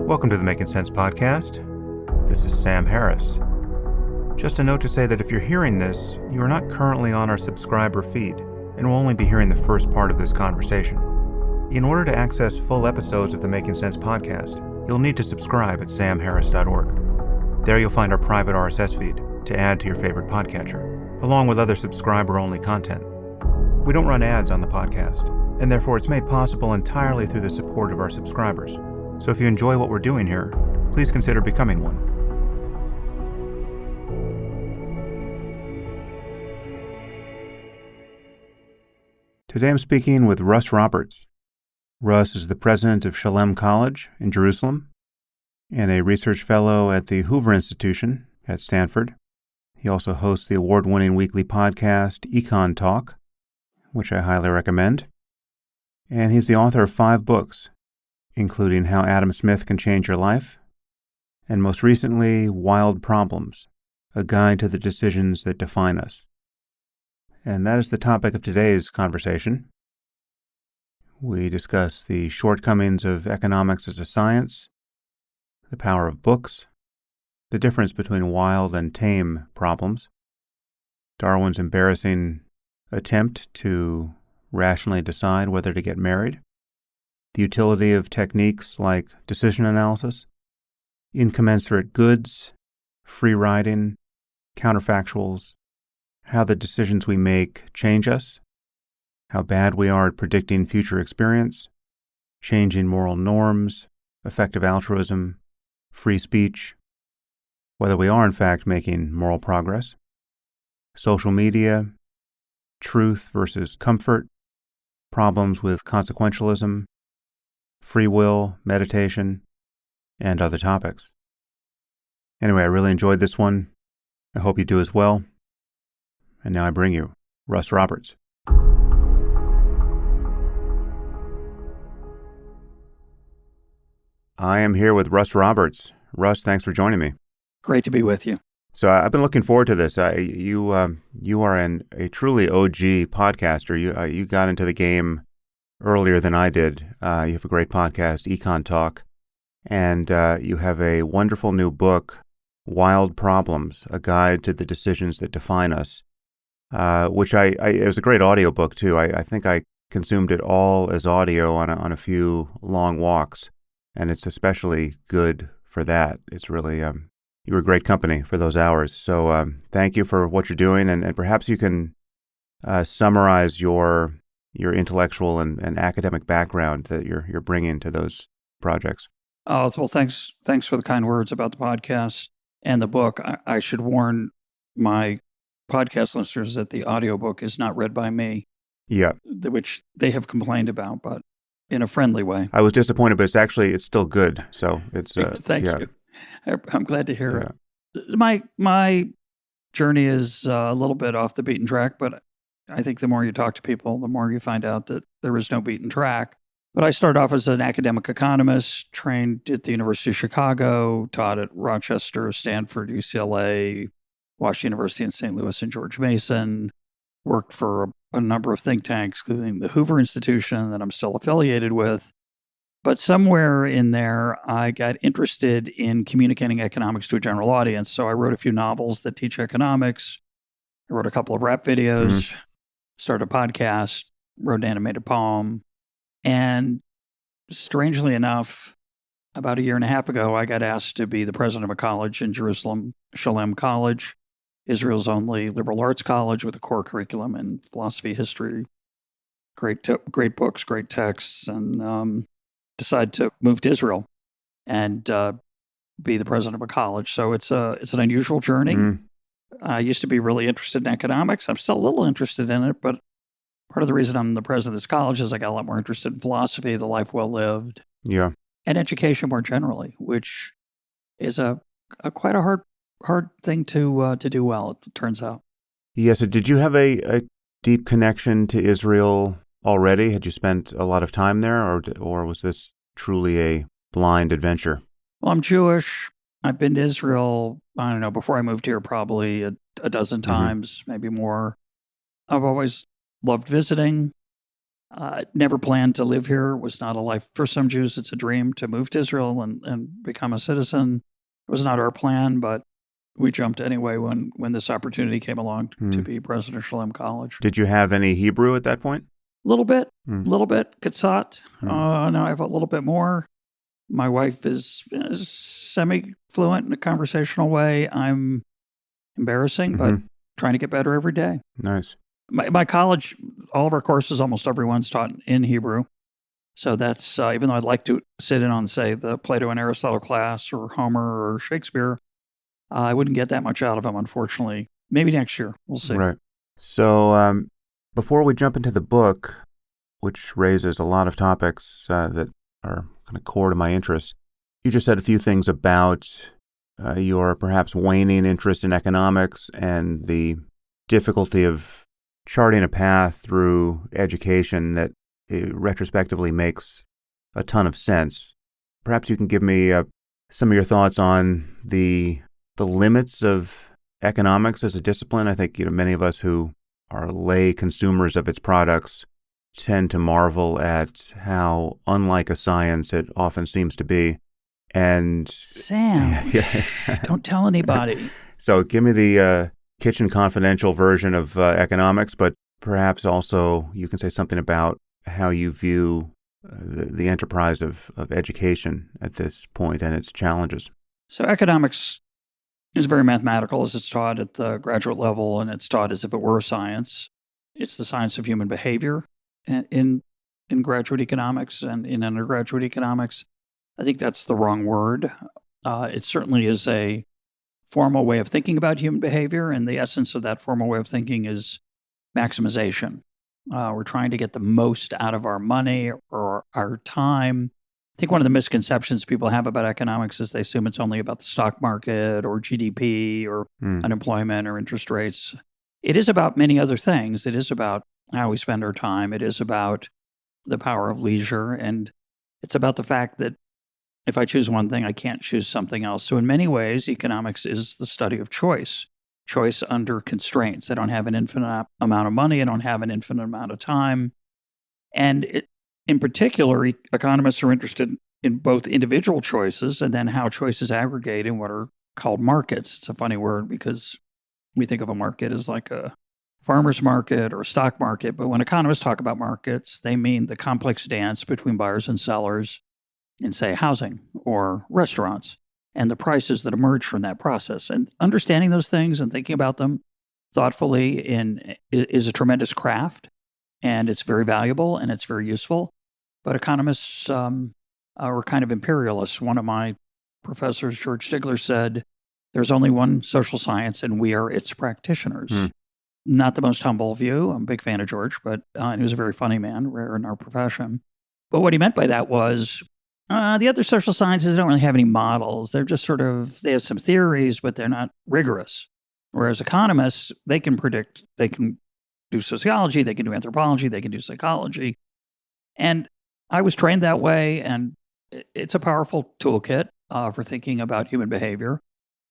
Welcome to the Making Sense podcast. This is Sam Harris. Just a note to say that if you're hearing this, you are not currently on our subscriber feed and will only be hearing the first part of this conversation. In order to access full episodes of the Making Sense podcast, you'll need to subscribe at samharris.org. There you'll find our private RSS feed to add to your favorite podcatcher, along with other subscriber-only content. We don't run ads on the podcast, and therefore it's made possible entirely through the support of our subscribers. So if you enjoy what we're doing here, please consider becoming one. Today I'm speaking with Russ Roberts. Russ is the president of Shalem College in Jerusalem and a research fellow at the Hoover Institution at Stanford. He also hosts the award-winning weekly podcast EconTalk, which I highly recommend. And he's the author of 5 books, including How Adam Smith Can Change Your Life, and most recently, Wild Problems, A Guide to the Decisions That Define Us. And that is the topic of today's conversation. We discuss the shortcomings of economics as a science, the power of books, the difference between wild and tame problems, Darwin's embarrassing attempt to rationally decide whether to get married, the utility of techniques like decision analysis, incommensurate goods, free riding, counterfactuals, how the decisions we make change us, how bad we are at predicting future experience, changing moral norms, effective altruism, free speech, whether we are in fact making moral progress, social media, truth versus comfort, problems with consequentialism, free will, meditation, and other topics. Anyway, I really enjoyed this one. I hope you do as well. And now I bring you Russ Roberts. I am here with Russ Roberts. Russ, thanks for joining me. Great to be with you. So I've been looking forward to this. You are a truly OG podcaster. You got into the game earlier than I did. You have a great podcast, EconTalk, and you have a wonderful new book, Wild Problems, A Guide to the Decisions That Define Us, which it was a great audiobook too. I think I consumed it all as audio on a few long walks, and it's especially good for that. It's really, you were great company for those hours. So thank you for what you're doing, and perhaps you can summarize your intellectual and academic background that you're bringing to those projects. Oh, well, thanks for the kind words about the podcast and the book. I should warn my podcast listeners that the audiobook is not read by me. Yeah. Which they have complained about, but in a friendly way. I was disappointed, but it's still good. So it's thank you. I'm glad to hear it. My journey is a little bit off the beaten track, but I think the more you talk to people, the more you find out that there is no beaten track. But I started off as an academic economist, trained at the University of Chicago, taught at Rochester, Stanford, UCLA, Washington University in St. Louis, and George Mason, worked for a number of think tanks, including the Hoover Institution that I'm still affiliated with. But somewhere in there, I got interested in communicating economics to a general audience. So I wrote a few novels that teach economics. I wrote a couple of rap videos, started a podcast, wrote an animated poem. And strangely enough, about a year and a half ago, I got asked to be the president of a college in Jerusalem, Shalem College, Israel's only liberal arts college with a core curriculum in philosophy, history, great books, great texts, and decided to move to Israel and be the president of a college. So it's an unusual journey. I used to be really interested in economics. I'm still a little interested in it, but part of the reason I'm the president of this college is I got a lot more interested in philosophy, the life well lived, and education more generally, which is a quite a hard thing to do well, it turns out. Yeah. So did you have a deep connection to Israel already? Had you spent a lot of time there, or was this truly a blind adventure? Well, I'm Jewish. I've been to Israel, I don't know, before I moved here, probably a dozen times, maybe more. I've always loved visiting. Never planned to live here. It was not a life. For some Jews, it's a dream to move to Israel and become a citizen. It was not our plan, but we jumped anyway when this opportunity came along to be president of Shalem College. Did you have any Hebrew at that point? A little bit, Katsat. Now I have a little bit more. My wife is semi-fluent in a conversational way. I'm embarrassing, but trying to get better every day. Nice. My college, all of our courses, almost everyone's taught in Hebrew. So that's, even though I'd like to sit in on, say, the Plato and Aristotle class or Homer or Shakespeare, I wouldn't get that much out of them, unfortunately. Maybe next year. We'll see. Right. So before we jump into the book, which raises a lot of topics that are kind of core to my interest, you just said a few things about your perhaps waning interest in economics and the difficulty of charting a path through education that retrospectively makes a ton of sense. Perhaps you can give me some of your thoughts on the limits of economics as a discipline. I think many of us who are lay consumers of its products tend to marvel at how unlike a science it often seems to be. And Sam, don't tell anybody. So give me the kitchen confidential version of economics, but perhaps also you can say something about how you view the enterprise of education at this point and its challenges. So economics is very mathematical as it's taught at the graduate level, and it's taught as if it were a science. It's the science of human behavior in graduate economics and in undergraduate economics. I think that's the wrong word. It certainly is a formal way of thinking about human behavior, and the essence of that formal way of thinking is maximization. We're trying to get the most out of our money or our time. I think one of the misconceptions people have about economics is they assume it's only about the stock market or GDP or unemployment or interest rates. It is about many other things. It is about how we spend our time. It is about the power of leisure. And it's about the fact that if I choose one thing, I can't choose something else. So in many ways, economics is the study of choice under constraints. I don't have an infinite amount of money. I don't have an infinite amount of time. And in particular, economists are interested in both individual choices and then how choices aggregate in what are called markets. It's a funny word because we think of a market as like a farmer's market or a stock market. But when economists talk about markets, they mean the complex dance between buyers and sellers in, say, housing or restaurants, and the prices that emerge from that process. And understanding those things and thinking about them thoughtfully is a tremendous craft, and it's very valuable and it's very useful. But economists are kind of imperialists. One of my professors, George Stigler, said, there's only one social science and we are its practitioners. Not the most humble view. I'm a big fan of George, but he was a very funny man, rare in our profession. But what he meant by that was, the other social sciences don't really have any models. They're just they have some theories, but they're not rigorous. Whereas economists, they can predict, they can do sociology, they can do anthropology, they can do psychology. And I was trained that way, and it's a powerful toolkit for thinking about human behavior,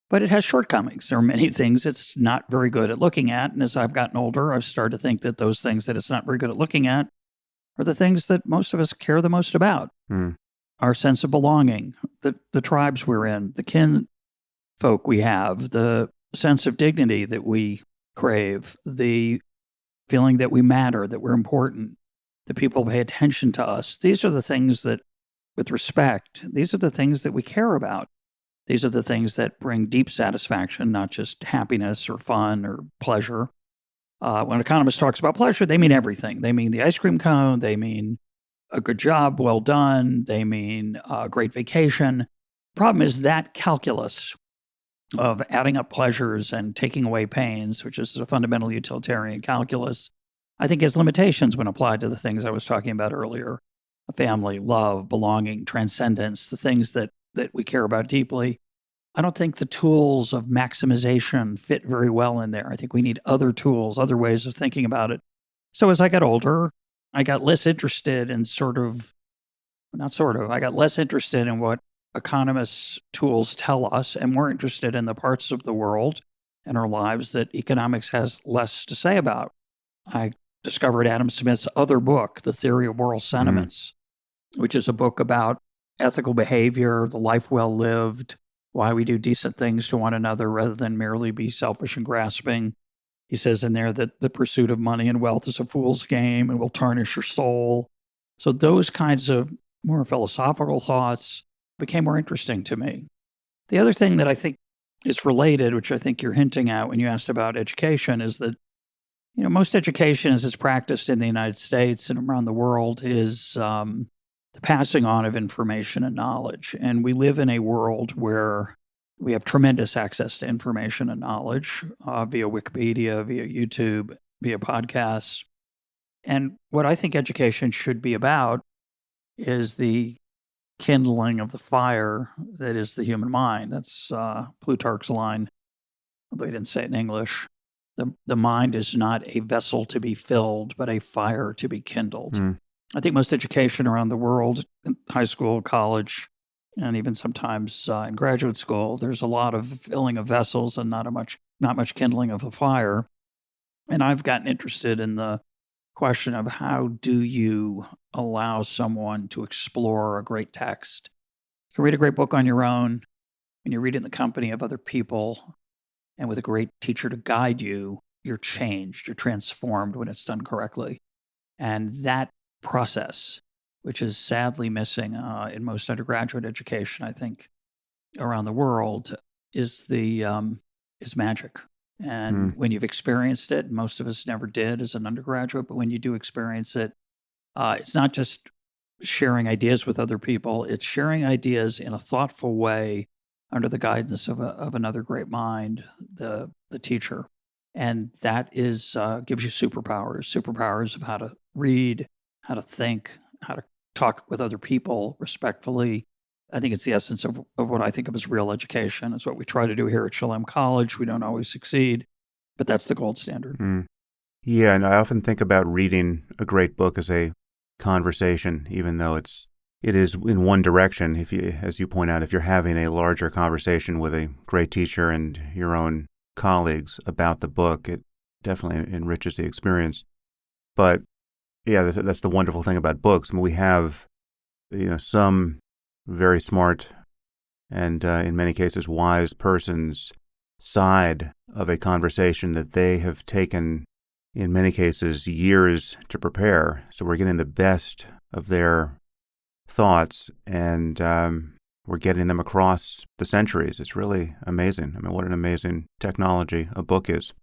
but it has shortcomings. There are many things it's not very good at looking at. And as I've gotten older, I've started to think that those things that it's not very good at looking at are the things that most of us care the most about. Our sense of belonging, the tribes we're in, the kin folk we have, the sense of dignity that we crave, the feeling that we matter, that we're important, that people pay attention to us. These are the things that, with respect, these are the things that we care about. These are the things that bring deep satisfaction, not just happiness or fun or pleasure. When an economist talks about pleasure, they mean everything. They mean the ice cream cone. They mean a good job, well done. They mean a great vacation. Problem is that calculus of adding up pleasures and taking away pains, which is a fundamental utilitarian calculus, I think has limitations when applied to the things I was talking about earlier: family, love, belonging, transcendence, the things that we care about deeply. I don't think the tools of maximization fit very well in there. I think we need other tools, other ways of thinking about it. So as I got older, I got less interested in I got less interested in what economists' tools tell us and more interested in the parts of the world and our lives that economics has less to say about. I discovered Adam Smith's other book, The Theory of Moral Sentiments, which is a book about ethical behavior, the life well lived, why we do decent things to one another rather than merely be selfish and grasping. He says in there that the pursuit of money and wealth is a fool's game and will tarnish your soul. So those kinds of more philosophical thoughts became more interesting to me. The other thing that I think is related, which I think you're hinting at when you asked about education, is that most education as it's practiced in the United States and around the world is the passing on of information and knowledge. And we live in a world where we have tremendous access to information and knowledge via Wikipedia, via YouTube, via podcasts. And what I think education should be about is the kindling of the fire that is the human mind. That's Plutarch's line, although he didn't say it in English. The mind is not a vessel to be filled, but a fire to be kindled. I think most education around the world, high school, college, and even sometimes in graduate school, there's a lot of filling of vessels and not much kindling of the fire. And I've gotten interested in the question of how do you allow someone to explore a great text? You can read a great book on your own, and you read it in the company of other people, and with a great teacher to guide you, you're changed, you're transformed when it's done correctly. And that process, which is sadly missing in most undergraduate education, I think, around the world, is magic. And when you've experienced it, most of us never did as an undergraduate, but when you do experience it, it's not just sharing ideas with other people, it's sharing ideas in a thoughtful way under the guidance of another great mind, the teacher. And that gives you superpowers of how to read, how to think, how to talk with other people respectfully. I think it's the essence of what I think of as real education. It's what we try to do here at Shalem College. We don't always succeed, but that's the gold standard. Yeah, and I often think about reading a great book as a conversation, even though it is in one direction. If you, as you point out, if you're having a larger conversation with a great teacher and your own colleagues about the book, it definitely enriches the experience. But yeah, that's the wonderful thing about books. I mean, we have, some very smart and in many cases wise person's side of a conversation that they have taken, in many cases, years to prepare. So we're getting the best of their thoughts and we're getting them across the centuries. It's really amazing. I mean, what an amazing technology a book is.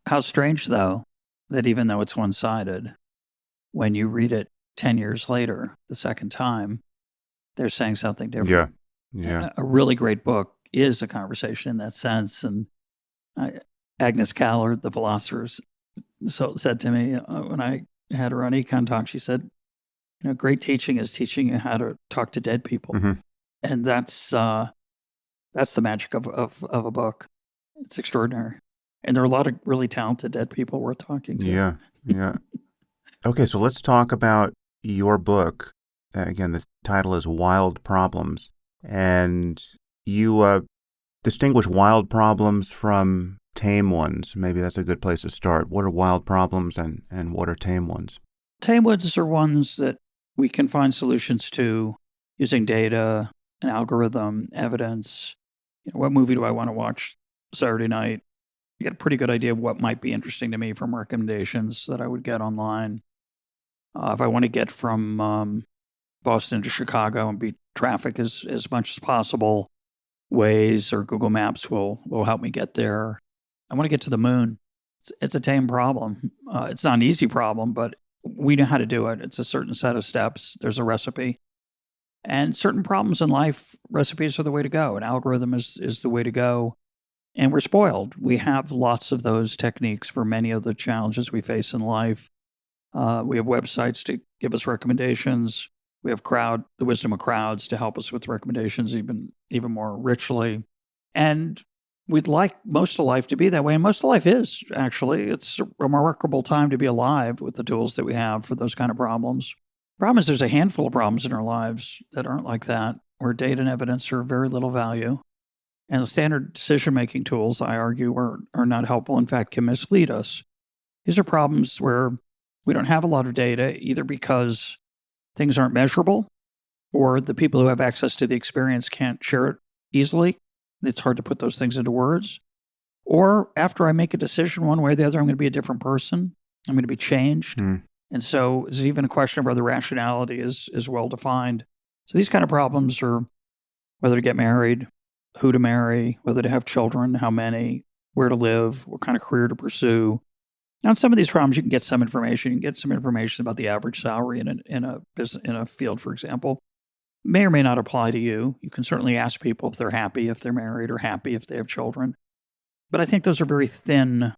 How strange, though, that even though it's one-sided, when you read it 10 years later, the second time, they're saying something different. Yeah. A really great book is a conversation in that sense. And Agnes Callard, the philosopher, said to me when I had her on EconTalk, she said, great teaching is teaching you how to talk to dead people. And that's the magic of a book. It's extraordinary. And there are a lot of really talented dead people we're talking to. Yeah. Okay, so let's talk about your book. Again, the title is Wild Problems. And you distinguish wild problems from tame ones. Maybe that's a good place to start. What are wild problems and what are tame ones? Tame ones are ones that we can find solutions to using data, an algorithm, evidence. What movie do I want to watch Saturday night? You get a pretty good idea of what might be interesting to me from recommendations that I would get online. If I want to get from Boston to Chicago and beat traffic as much as possible, Waze or Google Maps will help me get there. I want to get to the moon. It's a tame problem. It's not an easy problem, but we know how to do it. It's a certain set of steps. There's a recipe. And certain problems in life, recipes are the way to go. An algorithm is the way to go. And we're spoiled. We have lots of those techniques for many of the challenges we face in life. We have websites to give us recommendations. We have the wisdom of crowds to help us with recommendations even more richly. And we'd like most of life to be that way. And most of life is, actually. It's a remarkable time to be alive with the tools that we have for those kind of problems. The problem is there's a handful of problems in our lives that aren't like that, where data and evidence are of very little value. And the standard decision-making tools, I argue, are not helpful. In fact, can mislead us. These are problems where We don't have a lot of data, either because things aren't measurable or the people who have access to the experience can't share it easily. It's hard to put those things into words. Or after I make a decision one way or the other, I'm going to be a different person. I'm going to be changed. And so it's even a question of whether rationality is well defined. So these kind of problems are whether to get married, who to marry, whether to have children, how many, where to live, what kind of career to pursue. Now, on some of these problems, you can get some information. You can get some information about the average salary in a field, for example. May or may not apply to you. You can certainly ask people if they're happy, if they're married, or happy if they have children. But I think those are very thin,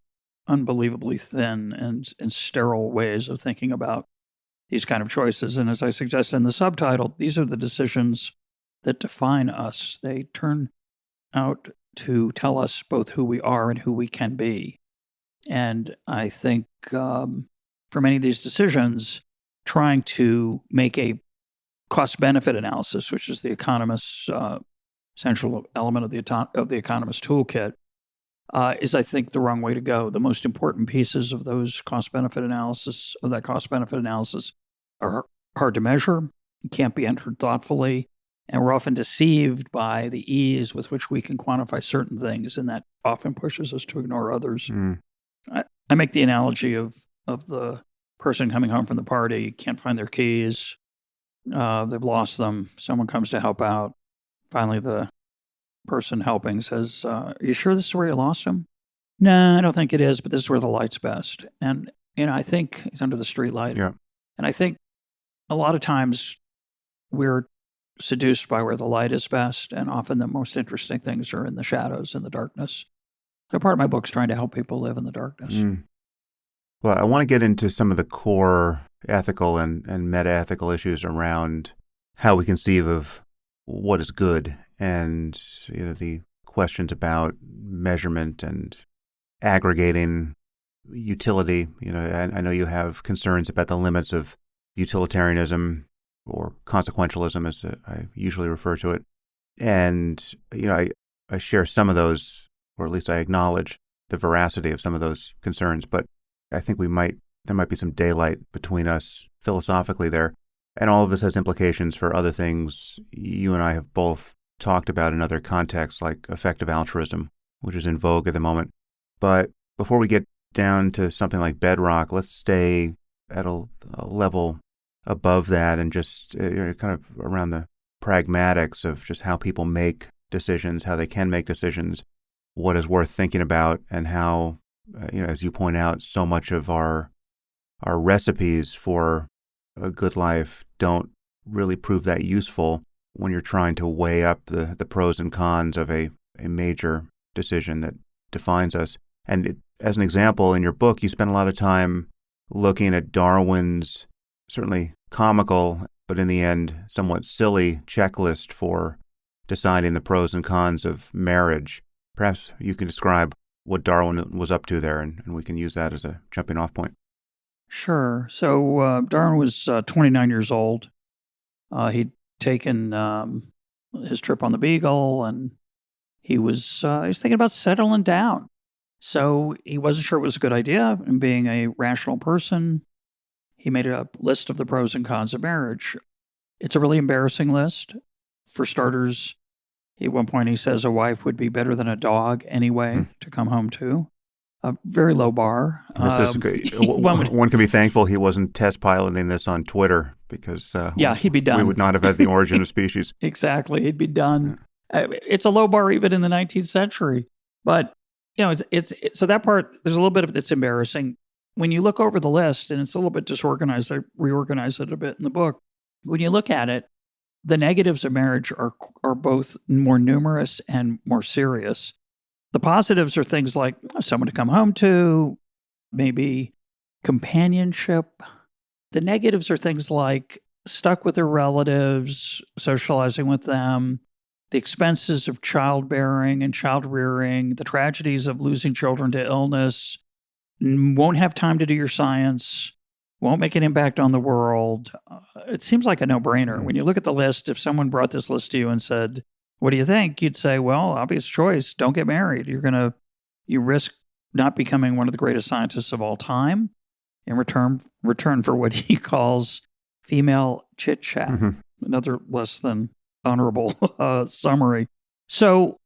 unbelievably thin and sterile ways of thinking about these kind of choices. And as I suggested in the subtitle, these are the decisions that define us. They turn out to tell us both who we are and who we can be. And I think for many of these decisions, trying to make a cost-benefit analysis, which is the economist's central element of the Economics Toolkit, is, I think, the wrong way to go. The most important pieces of those cost-benefit analysis, are hard to measure, can't be entered thoughtfully, and we're often deceived by the ease with which we can quantify certain things, and that often pushes us to ignore others. I make the analogy of the person coming home from the party, can't find their keys, they've lost them, someone comes to help out. Finally, the person helping says, are you sure this is where you lost them? No, I don't think it is, but this is where the light's best. And, I think it's under the street light. Yeah. And I think a lot of times we're seduced by where the light is best, and often the most interesting things are in the shadows, in the darkness. So part of my book is trying to help people live in the darkness. Well, I want to get into some of the core ethical and meta-ethical issues around how we conceive of what is good, and the questions about measurement and aggregating utility. I know you have concerns about the limits of utilitarianism or consequentialism, as I usually refer to it. And, I share some of those, or at least I acknowledge the veracity of some of those concerns, but I think there might be some daylight between us philosophically there. And all of this has implications for other things you and I have both talked about in other contexts, like effective altruism, which is in vogue at the moment. But before we get down to something like bedrock, let's stay at a level above that and just kind of around the pragmatics of just how people make decisions, how they can make decisions, what is worth thinking about, and how, as you point out, so much of our recipes for a good life don't really prove that useful when you're trying to weigh up the pros and cons of a major decision that defines us. And as an example, in your book, you spend a lot of time looking at Darwin's certainly comical, but in the end, somewhat silly checklist for deciding the pros and cons of marriage. Perhaps you can describe what Darwin was up to there, and we can use that as a jumping off point. Sure. So Darwin was 29 years old. He'd taken his trip on the Beagle, and he was thinking about settling down. So he wasn't sure it was a good idea. And being a rational person, he made a list of the pros and cons of marriage. It's a really embarrassing list. For starters, at one point he says a wife would be better than a dog anyway to come home to. A very low bar. This is one can be thankful he wasn't test piloting this on Twitter, because he'd be done. We would not have had the origin of species. Exactly, he'd be done. It's a low bar even in the 19th century. But it's so that part, there's a little bit of it's embarrassing. When you look over the list, and it's a little bit disorganized, I reorganized it a bit in the book. When you look at it, the negatives of marriage are both more numerous and more serious. The positives are things like someone to come home to, maybe companionship. The negatives are things like stuck with their relatives, socializing with them, the expenses of childbearing and child rearing, the tragedies of losing children to illness, won't have time to do your science, won't make an impact on the world. It seems like a no-brainer. When you look at the list, if someone brought this list to you and said, what do you think? You'd say, well, obvious choice, don't get married. You risk not becoming one of the greatest scientists of all time. in return for what he calls female chit-chat. Another less than honorable summary. So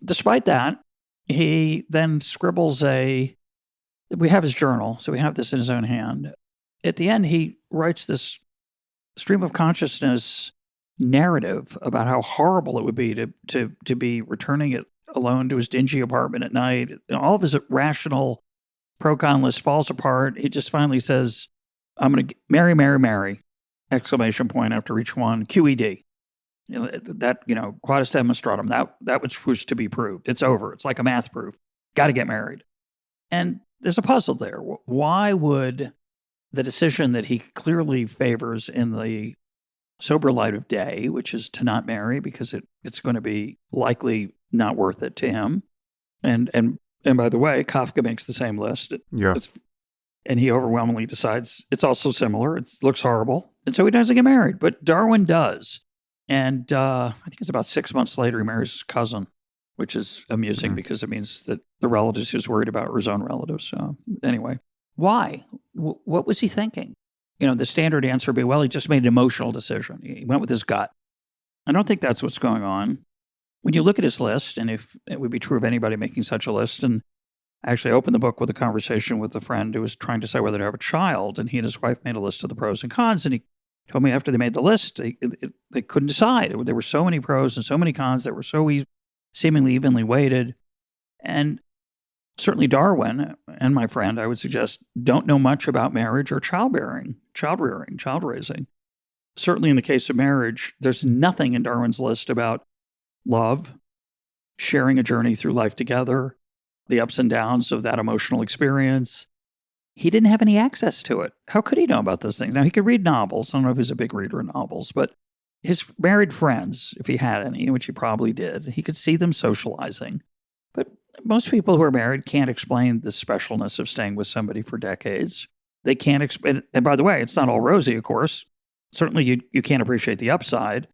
despite that, he then scribbles we have his journal, so we have this in his own hand. At the end, he writes this stream of consciousness narrative about how horrible it would be to be returning it alone to his dingy apartment at night. And all of his rational pro-con list falls apart. He just finally says, I'm going to marry, marry, marry, exclamation point after each one, QED. Quod demonstratum, that was to be proved. It's over. It's like a math proof. Got to get married. And there's a puzzle there. Why would the decision that he clearly favors in the sober light of day, which is to not marry because it's going to be likely not worth it to him. And by the way, Kafka makes the same list. And he overwhelmingly decides it's also similar. It looks horrible. And so he doesn't get married. But Darwin does. And I think it's about 6 months later, he marries his cousin, which is amusing because it means that the relatives he was worried about were his own relatives. So anyway, why? What was he thinking? The standard answer would be, well, he just made an emotional decision. He went with his gut. I don't think that's what's going on. When you look at his list, and if it would be true of anybody making such a list, and I actually opened the book with a conversation with a friend who was trying to decide whether to have a child, and he and his wife made a list of the pros and cons, and he told me after they made the list, they couldn't decide. There were so many pros and so many cons that were so seemingly evenly weighted. And certainly Darwin and my friend, I would suggest, don't know much about marriage or child raising. Certainly in the case of marriage, there's nothing in Darwin's list about love, sharing a journey through life together, the ups and downs of that emotional experience. He didn't have any access to it. How could he know about those things? Now, he could read novels. I don't know if he's a big reader of novels, but his married friends, if he had any, which he probably did, he could see them socializing. But most people who are married can't explain the specialness of staying with somebody for decades. They can't explain, and by the way, it's not all rosy, of course. Certainly you can't appreciate the upside,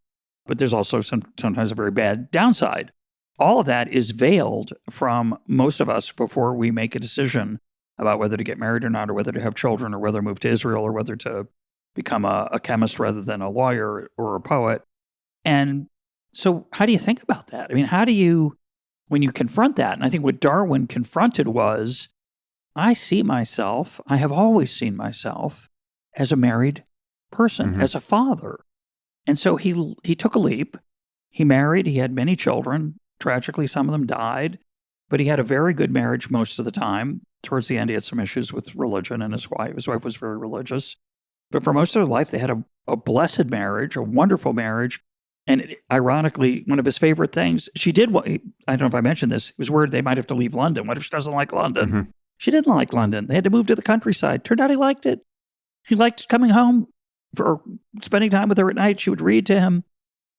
but there's also sometimes a very bad downside. All of that is veiled from most of us before we make a decision about whether to get married or not, or whether to have children, or whether to move to Israel, or whether to become a chemist rather than a lawyer or a poet. And so how do you think about that? I mean, how do you, when you confront that, and I think what Darwin confronted was, I have always seen myself as a married person, as a father. And so he took a leap. He married. He had many children. Tragically, some of them died. But he had a very good marriage most of the time. Towards the end, he had some issues with religion and his wife. His wife was very religious. But for most of their life, they had a blessed marriage, a wonderful marriage. And ironically, one of his favorite things, she did, I don't know if I mentioned this, he was worried they might have to leave London. What if she doesn't like London? She didn't like London. They had to move to the countryside. Turned out he liked it. He liked coming home for spending time with her at night. She would read to him.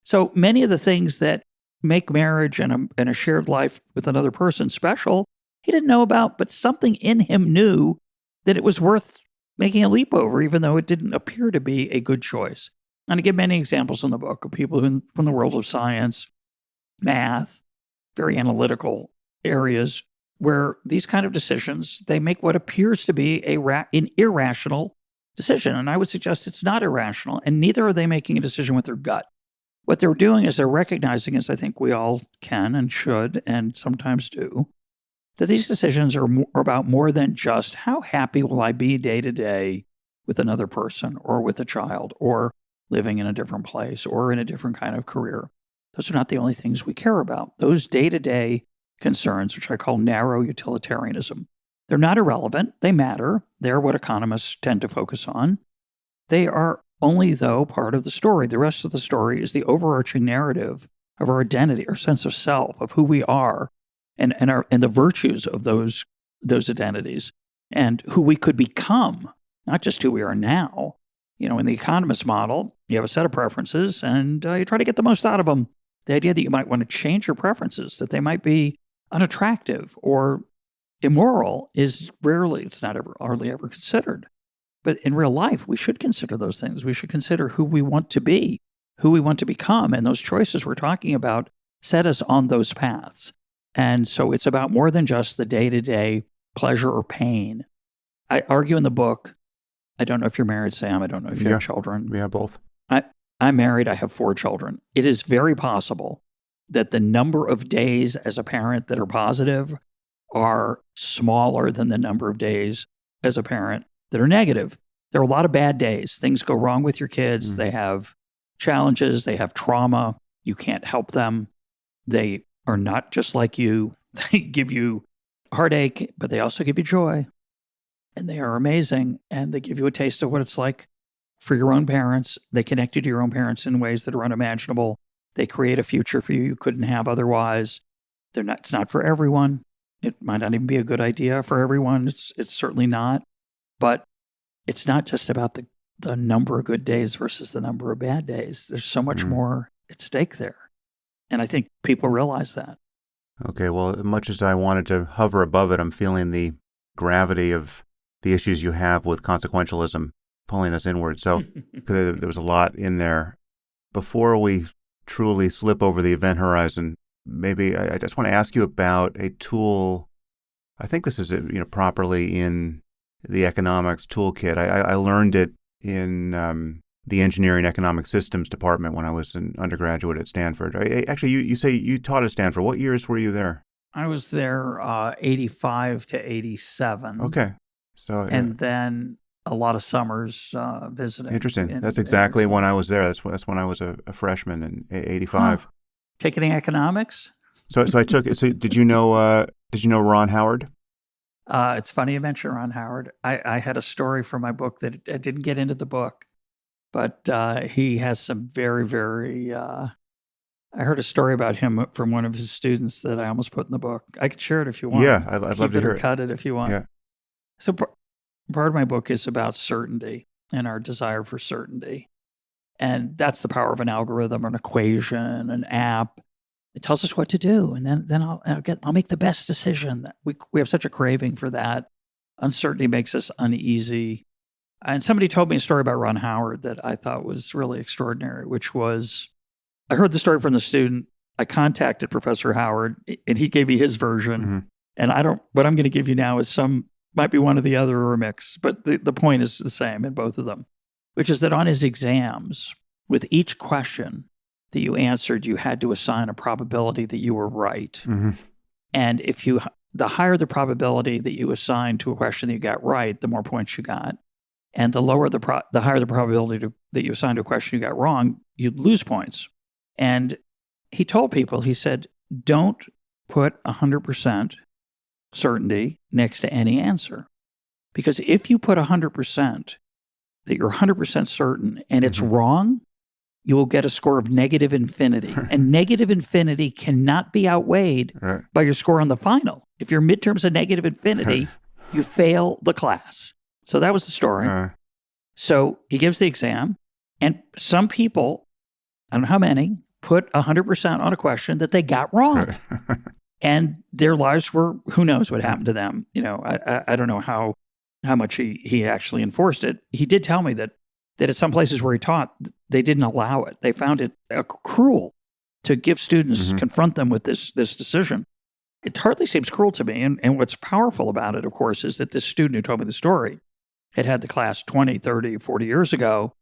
So many of the things that make marriage and a shared life with another person special, he didn't know about, but something in him knew that it was worth making a leap over, even though it didn't appear to be a good choice. And I give many examples in the book of people from the world of science, math, very analytical areas, where these kind of decisions, they make what appears to be an irrational decision. And I would suggest it's not irrational, and neither are they making a decision with their gut. What they're doing is they're recognizing, as I think we all can and should and sometimes do, that these decisions are about more than just how happy will I be day to day with another person or with a child or living in a different place or in a different kind of career. Those are not the only things we care about. Those day-to-day concerns, which I call narrow utilitarianism, they're not irrelevant. They matter. They're what economists tend to focus on. They are only, though, part of the story. The rest of the story is the overarching narrative of our identity, our sense of self, of who we are, and the virtues of those identities, and who we could become, not just who we are now. In the economist model, you have a set of preferences, and you try to get the most out of them. The idea that you might want to change your preferences, that they might be unattractive or immoral, is hardly ever considered. But in real life, we should consider those things. We should consider who we want to be, who we want to become, and those choices we're talking about set us on those paths. And so it's about more than just the day-to-day pleasure or pain. I argue in the book I don't know if you're married, Sam. I don't know if you have children. Yeah, both. I'm married. I have 4 children. It is very possible that the number of days as a parent that are positive are smaller than the number of days as a parent that are negative. There are a lot of bad days. Things go wrong with your kids. They have challenges. They have trauma. You can't help them. They are not just like you. They give you heartache, but they also give you joy. And they are amazing. And they give you a taste of what it's like for your own parents. They connect you to your own parents in ways that are unimaginable. They create a future for you couldn't have otherwise. It's not for everyone. It might not even be a good idea for everyone. It's certainly not. But it's not just about the number of good days versus the number of bad days. There's so much more at stake there. And I think people realize that. Okay, well, as much as I wanted to hover above it, I'm feeling the gravity of the issues you have with consequentialism pulling us inward. So there was a lot in there. Before we truly slip over the event horizon, maybe I just want to ask you about a tool. I think this is properly in the Economics Toolkit. I learned it in the Engineering Economic Systems department when I was an undergraduate at Stanford. Actually, you say you taught at Stanford. What years were you there? I was there 85 to 87. Okay. And then a lot of summers visiting. Interesting. That's exactly when I was there. That's when I was a freshman in 85. Taking economics? So I took it. So did you know Ron Howard? It's funny you mention Ron Howard. I had a story for my book that I didn't get into the book, but he has some very, very. I heard a story about him from one of his students that I almost put in the book. I could share it if you want. Yeah, I'd love to hear it. Cut it if you want. Yeah. So part of my book is about certainty and our desire for certainty, and that's the power of an algorithm, an equation, an app. It tells us what to do, and then I'll make the best decision. We have such a craving for that. Uncertainty makes us uneasy. And somebody told me a story about Ron Howard that I thought was really extraordinary, which was, I heard the story from the student. I contacted Professor Howard, and he gave me his version. And what I'm going to give you now might be one or the other or a mix, but the point is the same in both of them, which is that on his exams, with each question that you answered, you had to assign a probability that you were right. And the higher the probability that you assigned to a question that you got right, the more points you got. And the higher the probability that you assigned to a question you got wrong, you'd lose points. And he told people, he said, don't put 100% certainty next to any answer. Because if you put 100%, that you're 100% certain and it's wrong, you will get a score of negative infinity. And negative infinity cannot be outweighed by your score on the final. If your midterm's a negative infinity, you fail the class. So that was the story. So he gives the exam, and some people, I don't know how many, put 100% on a question that they got wrong. And their lives were, who knows what happened to them. I don't know how much he actually enforced it. He did tell me that at some places where he taught, they didn't allow it. They found it cruel to give students, confront them with this decision. It hardly seems cruel to me. And what's powerful about it, of course, is that this student who told me the story had the class 20, 30, 40 years ago.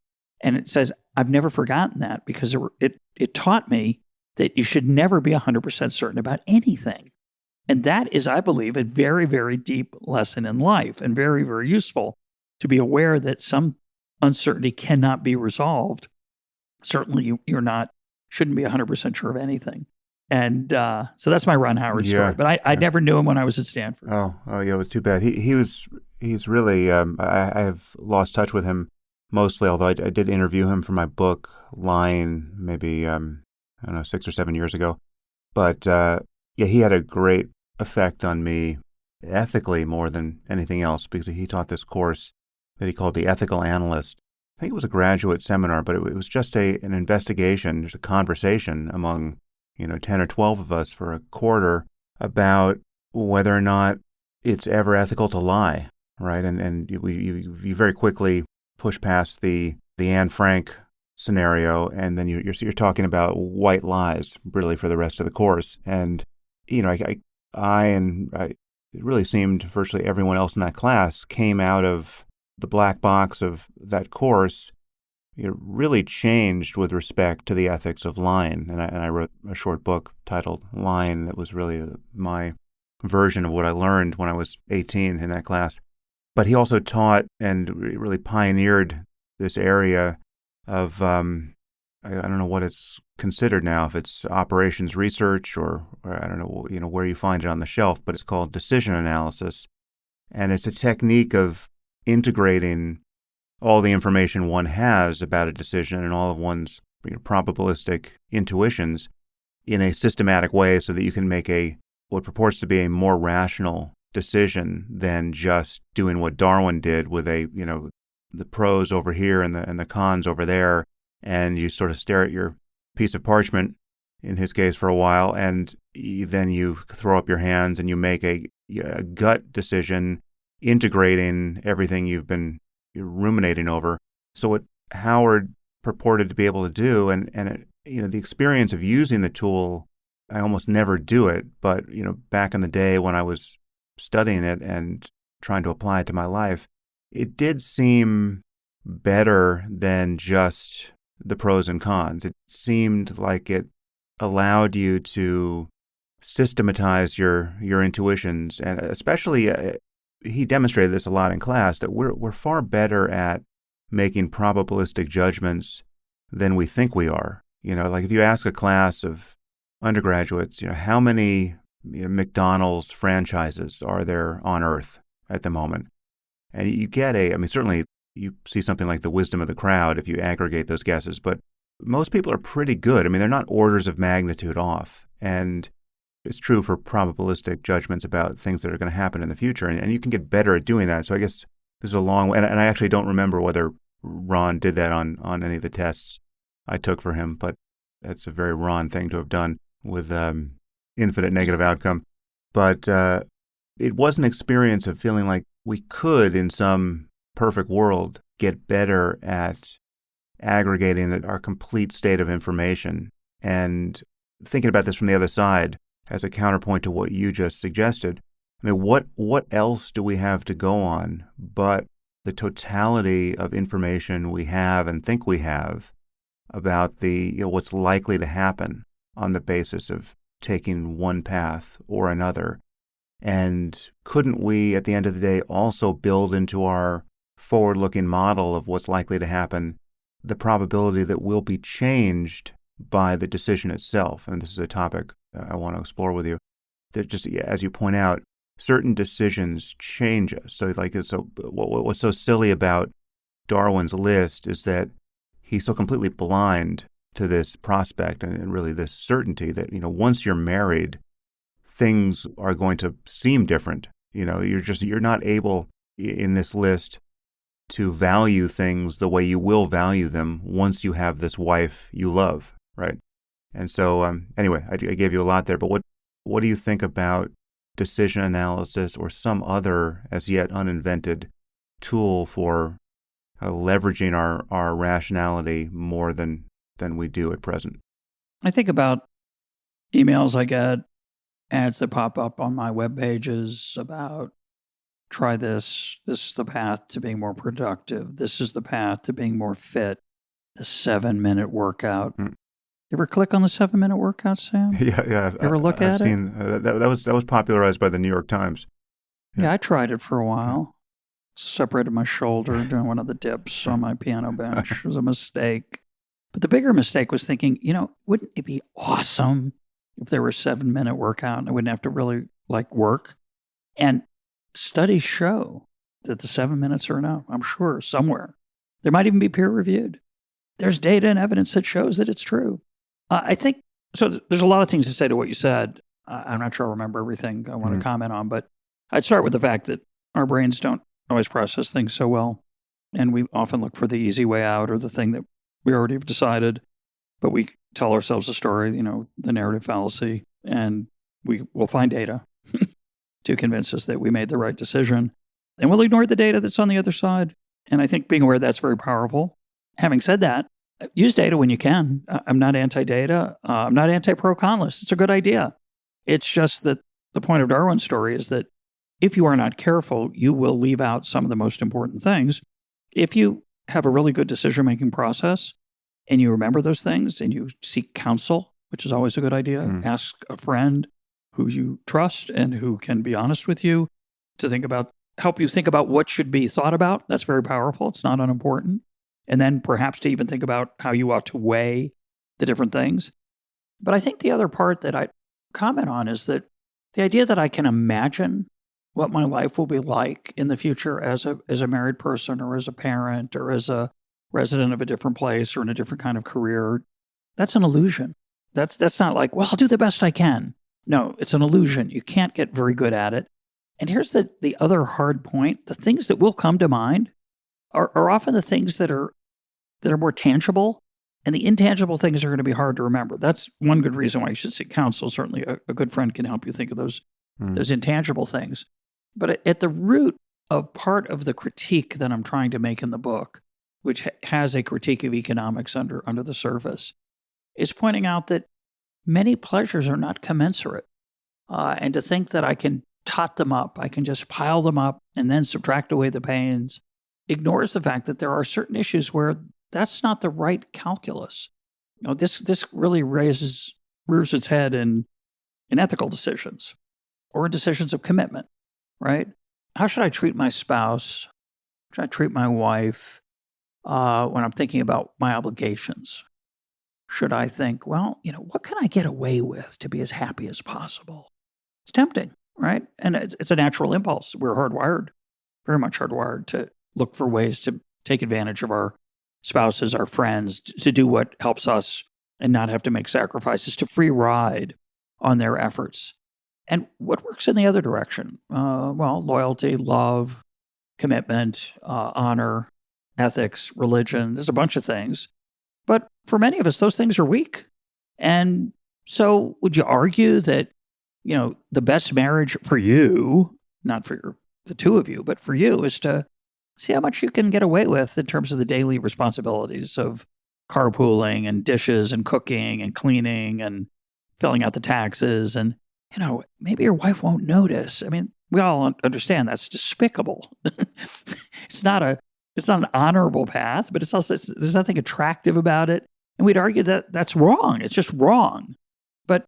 And it says, I've never forgotten that because it taught me that you should never be 100% certain about anything. And that is, I believe, a very, very deep lesson in life and very, very useful to be aware that some uncertainty cannot be resolved. Certainly, shouldn't be 100% sure of anything. And so that's my Ron Howard story. But I never knew him when I was at Stanford. Oh yeah, it was too bad. He's really, I have lost touch with him mostly, although I did interview him for my book, Lying, maybe, 6 or 7 years ago. But he had a great effect on me ethically more than anything else, because he taught this course that he called the Ethical Analyst. I think it was a graduate seminar, but it was just an investigation, just a conversation among 10 or 12 of us for a quarter about whether or not it's ever ethical to lie, right? And you very quickly push past the Anne Frank scenario, and then you're talking about white lies really for the rest of the course. And it really seemed virtually everyone else in that class came out of the black box of that course, it really changed with respect to the ethics of lying. And I wrote a short book titled Lying that was really my version of what I learned when I was 18 in that class. But he also taught and really pioneered this area of, I don't know what it's considered now, if it's operations research or I don't know, where you find it on the shelf, but it's called decision analysis. And it's a technique of integrating all the information one has about a decision and all of one's probabilistic intuitions in a systematic way so that you can make what purports to be a more rational decision than just doing what Darwin did with the pros over here and the cons over there, and you sort of stare at your piece of parchment, in his case, for a while, and then you throw up your hands and you make a gut decision integrating everything you've been ruminating over. So what Howard purported to be able to do, and the experience of using the tool, I almost never do it, but back in the day when I was studying it and trying to apply it to my life, it did seem better than just the pros and cons. It seemed like it allowed you to systematize your intuitions, and especially he demonstrated this a lot in class, that we're far better at making probabilistic judgments than we think we are. Like if you ask a class of undergraduates, how many McDonald's franchises are there on Earth at the moment? And you get certainly you see something like the wisdom of the crowd if you aggregate those guesses, but most people are pretty good. They're not orders of magnitude off. And it's true for probabilistic judgments about things that are going to happen in the future. And you can get better at doing that. So I guess this is a long way. And I actually don't remember whether Ron did that on any of the tests I took for him, but that's a very Ron thing to have done with infinite negative outcome. But it was an experience of feeling like we could, in some perfect world, get better at aggregating our complete state of information. And thinking about this from the other side, as a counterpoint to what you just suggested, what else do we have to go on but the totality of information we have and think we have about what's likely to happen on the basis of taking one path or another? And couldn't we, at the end of the day, also build into our forward-looking model of what's likely to happen the probability that we'll be changed by the decision itself? And this is a topic I want to explore with you. That just, as you point out, certain decisions change us. So what's so silly about Darwin's list is that he's so completely blind to this prospect and really this certainty that, once you're married, things are going to seem different. You're not able in this list to value things the way you will value them once you have this wife you love, right? And so, anyway, I gave you a lot there, but what do you think about decision analysis or some other as yet uninvented tool for leveraging our rationality more than we do at present? I think about emails I get, ads that pop up on my web pages about try this is the path to being more productive, this is the path to being more fit, the 7-minute workout. You ever click on the 7-minute workout, Sam? Yeah. You ever look at I've seen that was popularized by the New York Times. Yeah, I tried it for a while. Separated my shoulder doing one of the dips on my piano bench. It was a mistake. But the bigger mistake was thinking, wouldn't it be awesome if there were a 7-minute workout and I wouldn't have to really work? And studies show that the 7 minutes are enough, I'm sure, somewhere. There might even be peer reviewed. There's data and evidence that shows that it's true. I think, so there's a lot of things to say to what you said. I'm not sure I remember everything I want to comment on, but I'd start with the fact that our brains don't always process things so well. And we often look for the easy way out or the thing that we already have decided, but we tell ourselves a story, the narrative fallacy, and we will find data to convince us that we made the right decision. And we'll ignore the data that's on the other side. And I think being aware that's very powerful. Having said that, use data when you can. I'm not anti-data. I'm not anti-pro-con list. It's a good idea. It's just that the point of Darwin's story is that if you are not careful, you will leave out some of the most important things. If you have a really good decision-making process and you remember those things and you seek counsel, which is always a good idea, ask a friend who you trust and who can be honest with you to help you think about what should be thought about. That's very powerful. It's not unimportant. And then perhaps to even think about how you ought to weigh the different things. But I think the other part that I comment on is that the idea that I can imagine what my life will be like in the future as a married person or as a parent or as a resident of a different place or in a different kind of career, that's an illusion. That's not like, well, I'll do the best I can. No, it's an illusion. You can't get very good at it. And here's the other hard point. The things that will come to mind are often the things that are more tangible, and the intangible things are going to be hard to remember. That's one good reason why you should seek counsel. Certainly a good friend can help you think of those intangible things. But at the root of part of the critique that I'm trying to make in the book, which has a critique of economics under the surface, is pointing out that many pleasures are not commensurate. And to think that I can tot them up, I can just pile them up and then subtract away the pains, ignores the fact that there are certain issues where that's not the right calculus. This really rears its head in ethical decisions or in decisions of commitment, right? How should I treat my spouse? How should I treat my wife when I'm thinking about my obligations? Should I think, well, what can I get away with to be as happy as possible? It's tempting, right? And it's a natural impulse. We're hardwired, very much hardwired to look for ways to take advantage of our spouses, our friends, to do what helps us and not have to make sacrifices, to free ride on their efforts. And what works in the other direction? Well, loyalty, love, commitment, honor, ethics, religion. There's a bunch of things. But for many of us, those things are weak. And so would you argue that, the best marriage for you, not for the two of you, but for you, is to see how much you can get away with in terms of the daily responsibilities of carpooling and dishes and cooking and cleaning and filling out the taxes. And, maybe your wife won't notice. I mean, we all understand that's despicable. It's not an honorable path, but there's nothing attractive about it. And we'd argue that that's wrong. It's just wrong. But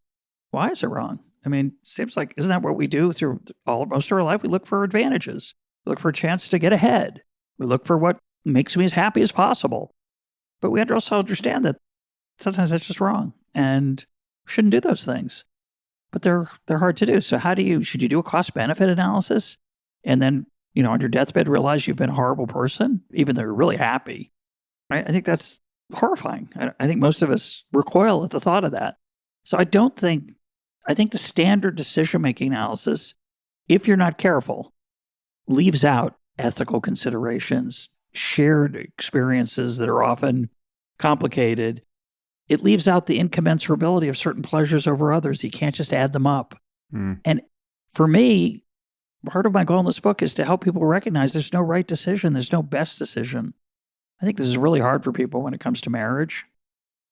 why is it wrong? I mean, it seems like, isn't that what we do through most of our life? We look for advantages. We look for a chance to get ahead. We look for what makes me as happy as possible. But we also understand that sometimes that's just wrong and we shouldn't do those things. But they're hard to do. So should you do a cost-benefit analysis and then, on your deathbed realize you've been a horrible person, even though you're really happy? Right? I think that's horrifying. I think most of us recoil at the thought of that. So I think the standard decision-making analysis, if you're not careful, leaves out ethical considerations, shared experiences that are often complicated. It leaves out the incommensurability of certain pleasures over others. You can't just add them up. And for me, part of my goal in this book is to help people recognize there's no right decision. There's no best decision. I think this is really hard for people when it comes to marriage.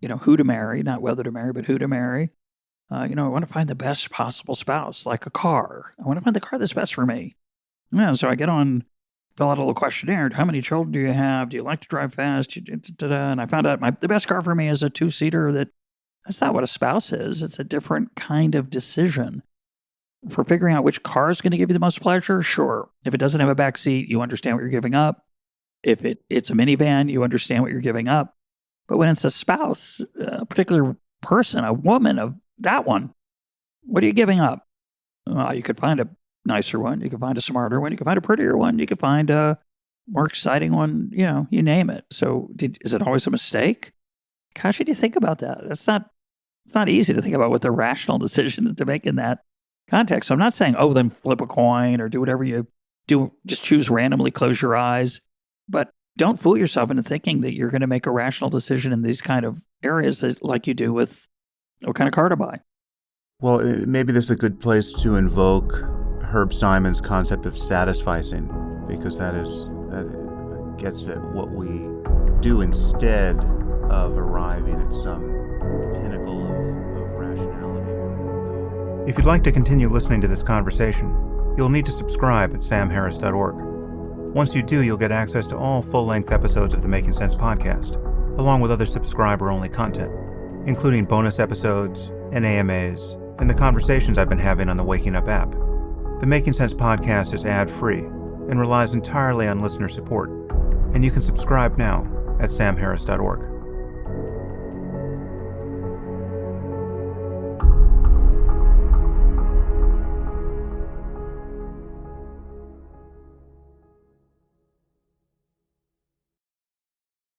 Who to marry, not whether to marry, but who to marry. I want to find the best possible spouse, like a car. I want to find the car that's best for me. So I get on, fill out a little questionnaire. How many children do you have? Do you like to drive fast? And I found out the best car for me is a two-seater. That's not what a spouse is. It's a different kind of decision. For figuring out which car is going to give you the most pleasure, sure. If it doesn't have a back seat, you understand what you're giving up. If it's a minivan, you understand what you're giving up. But when it's a spouse, a particular person, a woman of that one, what are you giving up? Well, you could find a nicer one. You could find a smarter one. You could find a prettier one. You could find a more exciting one. You name it. So is it always a mistake? How should you think about that? It's not easy to think about what the rational decision is to make in that context. So I'm not saying, then flip a coin or do whatever you do. Just choose randomly, close your eyes. But don't fool yourself into thinking that you're going to make a rational decision in these kind of areas like you do with what kind of car to buy. Well, maybe this is a good place to invoke Herb Simon's concept of satisficing, because that gets at what we do instead of arriving at some pinnacle of rationality. If you'd like to continue listening to this conversation, you'll need to subscribe at samharris.org. Once you do, you'll get access to all full-length episodes of the Making Sense podcast, along with other subscriber-only content, including bonus episodes, and AMAs, and the conversations I've been having on the Waking Up app. The Making Sense podcast is ad-free and relies entirely on listener support, and you can subscribe now at samharris.org.